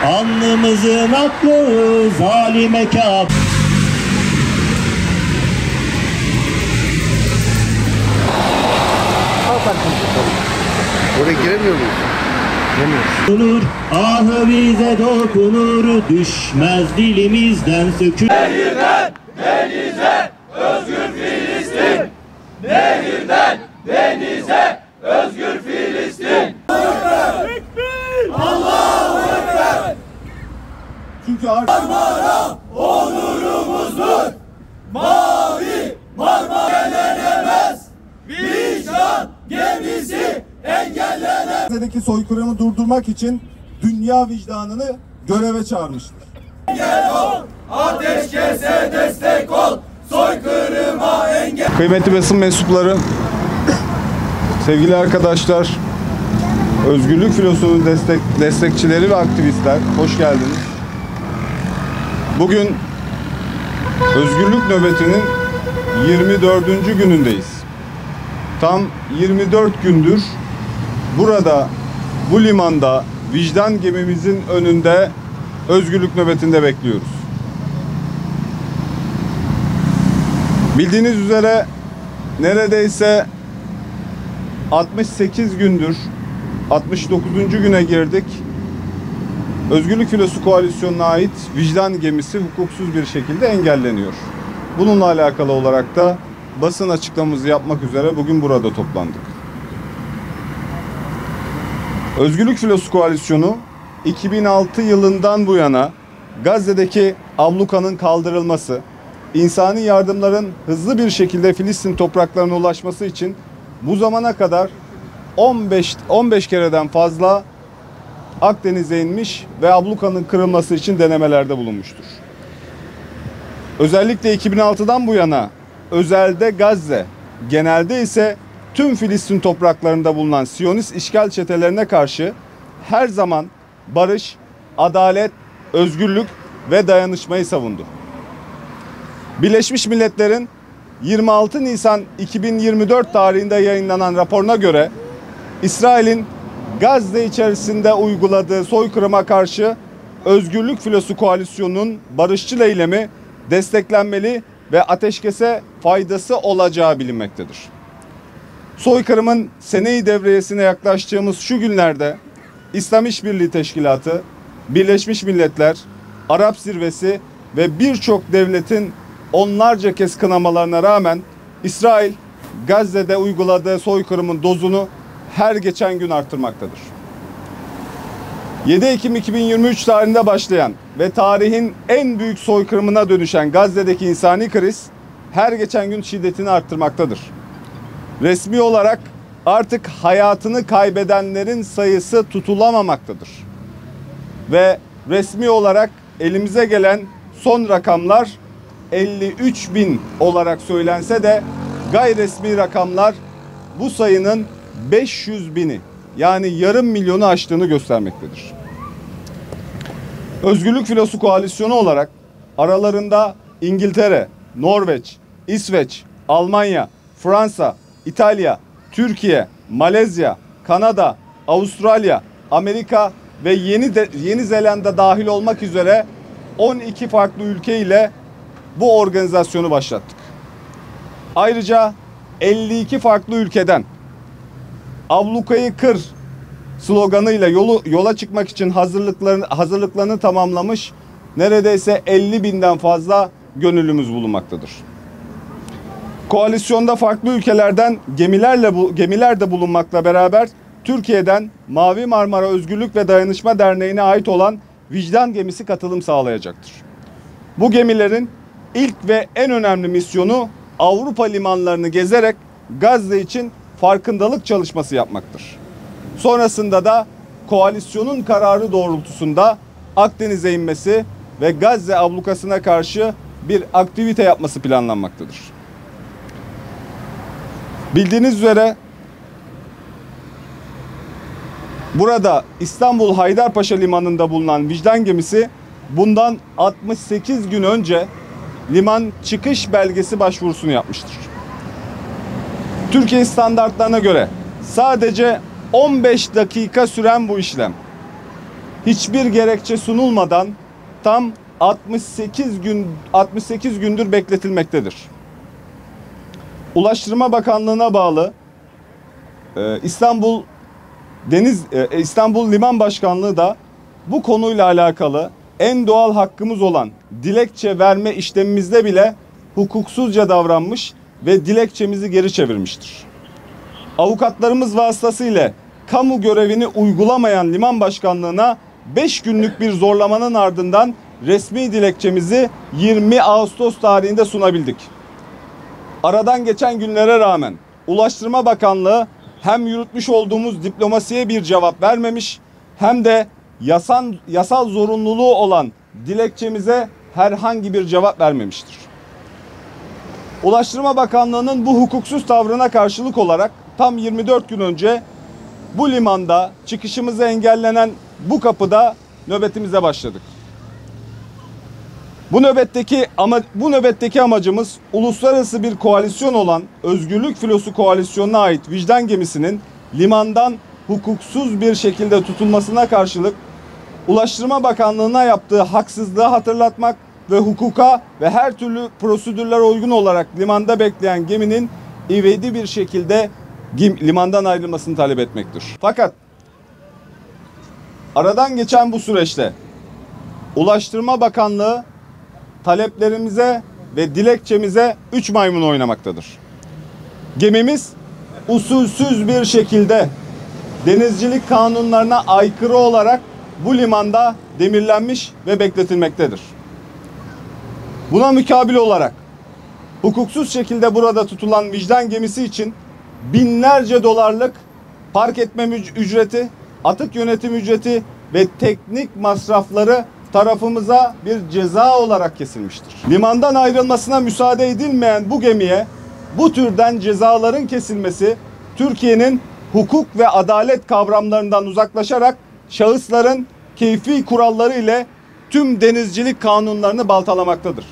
Alnımızın aklı zalime kâb. Oraya giremiyor muyuz? Dokunur, ahı bize dokunur, düşmez dilimizden sökülür. Nehirden denize özgür Filistin. Nehirden denize özgür Filistin. Allahu Ekber. Çünkü Marmara onurumuzdur. Mavi Marmara engellenemez. Vicdan gemisi engellenemez. Gazze'deki soykırımı durdurmak için dünya vicdanını göreve çağırmıştır. Engel ol, ateşkese destek ol, soykırıma engel. Kıymetli basın mensupları, sevgili arkadaşlar, özgürlük filosunun destekçileri ve aktivistler, hoş geldiniz. Bugün özgürlük nöbetinin 24. günündeyiz. Tam 24 gündür burada, bu limanda, vicdan gemimizin önünde özgürlük nöbetinde bekliyoruz. Bildiğiniz üzere neredeyse 68 gündür 69. güne girdik. Özgürlük Filosu Koalisyonu'na ait vicdan gemisi hukuksuz bir şekilde engelleniyor. Bununla alakalı olarak da basın açıklamamızı yapmak üzere bugün burada toplandık. Özgürlük Filosu Koalisyonu 2006 yılından bu yana Gazze'deki ablukanın kaldırılması, insani yardımların hızlı bir şekilde Filistin topraklarına ulaşması için bu zamana kadar 15 kereden fazla Akdeniz'e inmiş ve ablukanın kırılması için denemelerde bulunmuştur. Özellikle 2006'dan bu yana özelde Gazze, genelde ise tüm Filistin topraklarında bulunan Siyonist işgal çetelerine karşı her zaman barış, adalet, özgürlük ve dayanışmayı savundu. Birleşmiş Milletler'in 26 Nisan 2024 tarihinde yayınlanan raporuna göre İsrail'in Gazze içerisinde uyguladığı soykırıma karşı Özgürlük Filosu Koalisyonu'nun barışçıl eylemi desteklenmeli ve ateşkese faydası olacağı bilinmektedir. Soykırımın sene-i devriyesine yaklaştığımız şu günlerde İslam İşbirliği Teşkilatı, Birleşmiş Milletler, Arap Zirvesi ve birçok devletin onlarca kez kınamalarına rağmen İsrail Gazze'de uyguladığı soykırımın dozunu her geçen gün arttırmaktadır. 7 Ekim 2023 tarihinde başlayan ve tarihin en büyük soykırımına dönüşen Gazze'deki insani kriz her geçen gün şiddetini arttırmaktadır. Resmi olarak artık hayatını kaybedenlerin sayısı tutulamamaktadır. Ve resmi olarak elimize gelen son rakamlar 53.000 olarak söylense de gayri resmi rakamlar bu sayının 500.000'i yani yarım milyonu aştığını göstermektedir. Özgürlük Filosu Koalisyonu olarak aralarında İngiltere, Norveç, İsveç, Almanya, Fransa, İtalya, Türkiye, Malezya, Kanada, Avustralya, Amerika ve Yeni Zelanda dahil olmak üzere 12 farklı ülke ile bu organizasyonu başlattık. Ayrıca 52 farklı ülkeden ablukayı kır sloganıyla yola çıkmak için hazırlıklarını tamamlamış neredeyse 50.000'den fazla gönüllümüz bulunmaktadır. Koalisyonda farklı ülkelerden gemiler de bulunmakla beraber Türkiye'den Mavi Marmara Özgürlük ve Dayanışma Derneği'ne ait olan vicdan gemisi katılım sağlayacaktır. Bu gemilerin ilk ve en önemli misyonu Avrupa limanlarını gezerek Gazze için farkındalık çalışması yapmaktır. Sonrasında da koalisyonun kararı doğrultusunda Akdeniz'e inmesi ve Gazze ablukasına karşı bir aktivite yapması planlanmaktadır. Bildiğiniz üzere burada İstanbul Haydarpaşa Limanı'nda bulunan vicdan gemisi bundan 68 gün önce liman çıkış belgesi başvurusunu yapmıştır. Türkiye standartlarına göre sadece 15 dakika süren bu işlem hiçbir gerekçe sunulmadan tam 68 gündür bekletilmektedir. Ulaştırma Bakanlığı'na bağlı İstanbul Liman Başkanlığı da bu konuyla alakalı en doğal hakkımız olan dilekçe verme işlemimizde bile hukuksuzca davranmış ve dilekçemizi geri çevirmiştir. Avukatlarımız vasıtasıyla kamu görevini uygulamayan Liman Başkanlığı'na 5 günlük bir zorlamanın ardından resmi dilekçemizi 20 Ağustos tarihinde sunabildik. Aradan geçen günlere rağmen Ulaştırma Bakanlığı hem yürütmüş olduğumuz diplomasiye bir cevap vermemiş hem de yasal zorunluluğu olan dilekçemize herhangi bir cevap vermemiştir. Ulaştırma Bakanlığı'nın bu hukuksuz tavrına karşılık olarak tam 24 gün önce bu limanda çıkışımızı engellenen bu kapıda nöbetimize başladık. Bu nöbetteki amacımız uluslararası bir koalisyon olan Özgürlük Filosu Koalisyonu'na ait vicdan gemisinin limandan hukuksuz bir şekilde tutulmasına karşılık Ulaştırma Bakanlığı'na yaptığı haksızlığı hatırlatmak ve hukuka ve her türlü prosedürler uygun olarak limanda bekleyen geminin ivedi bir şekilde limandan ayrılmasını talep etmektir. Fakat aradan geçen bu süreçte Ulaştırma Bakanlığı taleplerimize ve dilekçemize 3 maymun oynamaktadır. Gemimiz usulsüz bir şekilde denizcilik kanunlarına aykırı olarak bu limanda demirlenmiş ve bekletilmektedir. Buna mukabil olarak hukuksuz şekilde burada tutulan vicdan gemisi için binlerce dolarlık park etme ücreti, atık yönetim ücreti ve teknik masrafları tarafımıza bir ceza olarak kesilmiştir. Limandan ayrılmasına müsaade edilmeyen bu gemiye bu türden cezaların kesilmesi Türkiye'nin hukuk ve adalet kavramlarından uzaklaşarak şahısların keyfi kuralları ile tüm denizcilik kanunlarını baltalamaktadır.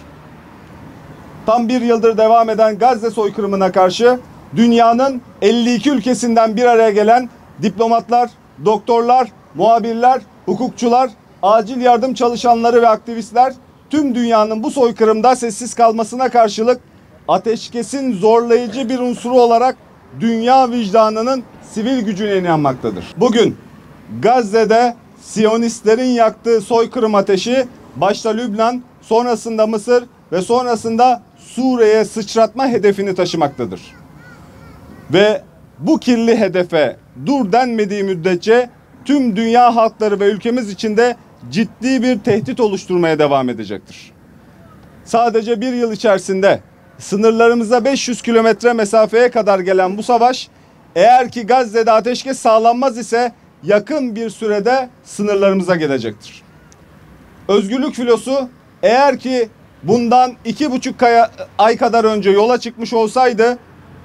Tam bir yıldır devam eden Gazze soykırımına karşı dünyanın 52 ülkesinden bir araya gelen diplomatlar, doktorlar, muhabirler, hukukçular, acil yardım çalışanları ve aktivistler tüm dünyanın bu soykırımda sessiz kalmasına karşılık ateşkesin zorlayıcı bir unsuru olarak dünya vicdanının sivil gücüne inanmaktadır. Bugün Gazze'de Siyonistlerin yaktığı soykırım ateşi başta Lübnan, sonrasında Mısır ve sonrasında Suriye'ye sıçratma hedefini taşımaktadır. Ve bu kirli hedefe dur denmediği müddetçe tüm dünya halkları ve ülkemiz için de ciddi bir tehdit oluşturmaya devam edecektir. Sadece bir yıl içerisinde sınırlarımıza 500 kilometre mesafeye kadar gelen bu savaş, eğer ki Gazze'de ateşkes sağlanmaz ise yakın bir sürede sınırlarımıza gelecektir. Özgürlük Filosu eğer ki bundan 2,5 ay kadar önce yola çıkmış olsaydı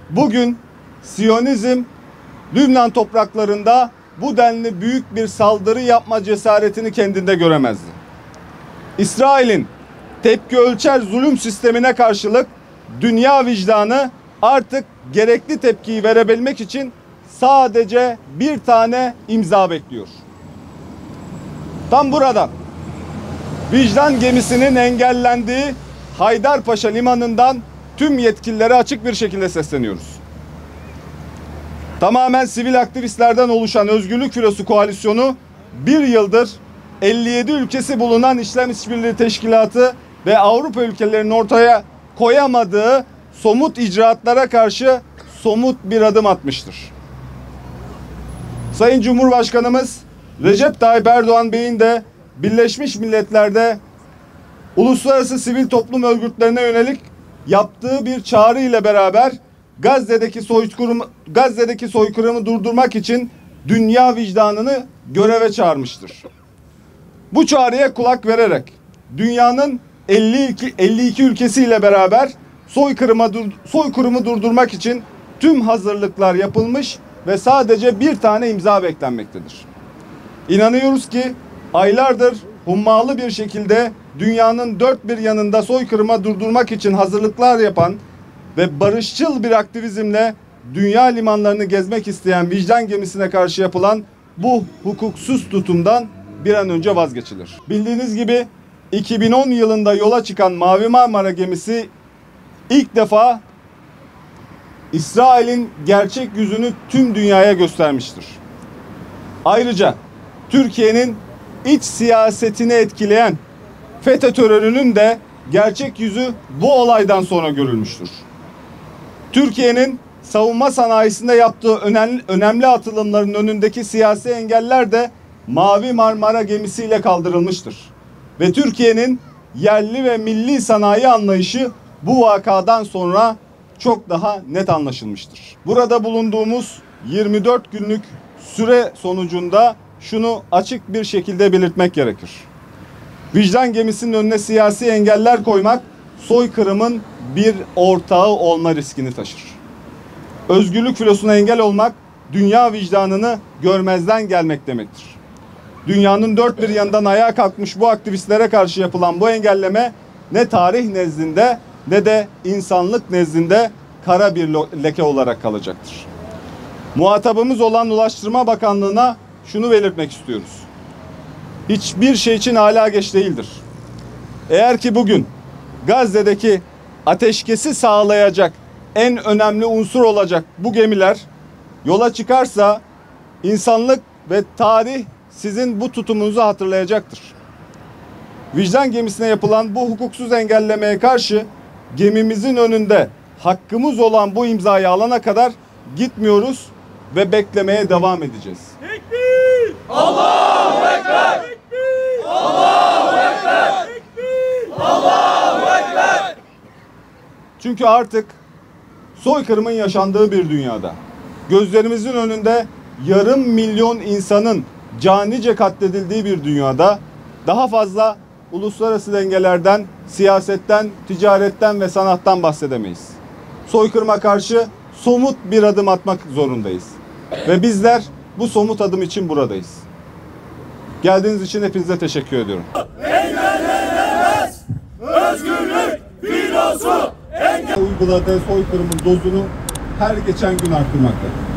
bugün Siyonizm Lübnan topraklarında bu denli büyük bir saldırı yapma cesaretini kendinde göremezdi. İsrail'in tepki ölçer zulüm sistemine karşılık dünya vicdanı artık gerekli tepkiyi verebilmek için sadece bir tane imza bekliyor. Tam buradan vicdan gemisinin engellendiği Haydarpaşa limanından tüm yetkililere açık bir şekilde sesleniyoruz. Tamamen sivil aktivistlerden oluşan Özgürlük Filosu Koalisyonu bir yıldır 57 ülkesi bulunan İslam İşbirliği Teşkilatı ve Avrupa ülkelerinin ortaya koyamadığı somut icraatlara karşı somut bir adım atmıştır. Sayın Cumhurbaşkanımız Recep Tayyip Erdoğan Bey'in de Birleşmiş Milletler'de uluslararası sivil toplum örgütlerine yönelik yaptığı bir çağrı ile beraber Gazze'deki soykırımı durdurmak için dünya vicdanını göreve çağırmıştır. Bu çağrıya kulak vererek dünyanın 52 ülkesiyle beraber soykırımı durdurmak için tüm hazırlıklar yapılmış ve sadece bir tane imza beklenmektedir. İnanıyoruz ki aylardır hummalı bir şekilde dünyanın dört bir yanında soykırıma durdurmak için hazırlıklar yapan ve barışçıl bir aktivizmle dünya limanlarını gezmek isteyen vicdan gemisine karşı yapılan bu hukuksuz tutumdan bir an önce vazgeçilir. Bildiğiniz gibi 2010 yılında yola çıkan Mavi Marmara gemisi ilk defa İsrail'in gerçek yüzünü tüm dünyaya göstermiştir. Ayrıca Türkiye'nin iç siyasetini etkileyen FETÖ terörünün de gerçek yüzü bu olaydan sonra görülmüştür. Türkiye'nin savunma sanayisinde yaptığı önemli atılımların önündeki siyasi engeller de Mavi Marmara gemisiyle kaldırılmıştır. Ve Türkiye'nin yerli ve milli sanayi anlayışı bu vakadan sonra çok daha net anlaşılmıştır. Burada bulunduğumuz 24 günlük süre sonucunda şunu açık bir şekilde belirtmek gerekir. Vicdan gemisinin önüne siyasi engeller koymak, soykırımın bir ortağı olma riskini taşır. Özgürlük filosuna engel olmak, dünya vicdanını görmezden gelmek demektir. Dünyanın dört bir yanından ayağa kalkmış bu aktivistlere karşı yapılan bu engelleme ne tarih nezdinde ne de insanlık nezdinde kara bir leke olarak kalacaktır. Muhatabımız olan Ulaştırma Bakanlığı'na şunu belirtmek istiyoruz. Hiçbir şey için hala geç değildir. Eğer ki bugün Gazze'deki ateşkesi sağlayacak en önemli unsur olacak bu gemiler yola çıkarsa insanlık ve tarih sizin bu tutumunuzu hatırlayacaktır. Vicdan gemisine yapılan bu hukuksuz engellemeye karşı gemimizin önünde hakkımız olan bu imzayı alana kadar gitmiyoruz ve beklemeye devam edeceğiz. Tekbir! Allahu Ekber! Tekbir! Allahu Ekber! Tekbir! Allahu Ekber! Çünkü artık soykırımın yaşandığı bir dünyada, gözlerimizin önünde yarım milyon insanın canice katledildiği bir dünyada daha fazla uluslararası dengelerden, siyasetten, ticaretten ve sanattan bahsedemeyiz. Soykırıma karşı somut bir adım atmak zorundayız. Ve bizler bu somut adım için buradayız. Geldiğiniz için hepinize teşekkür ediyorum. Engellenemez! Özgürlük filosu! Uyguladığı soykırımın dozunu her geçen gün artmaktadır.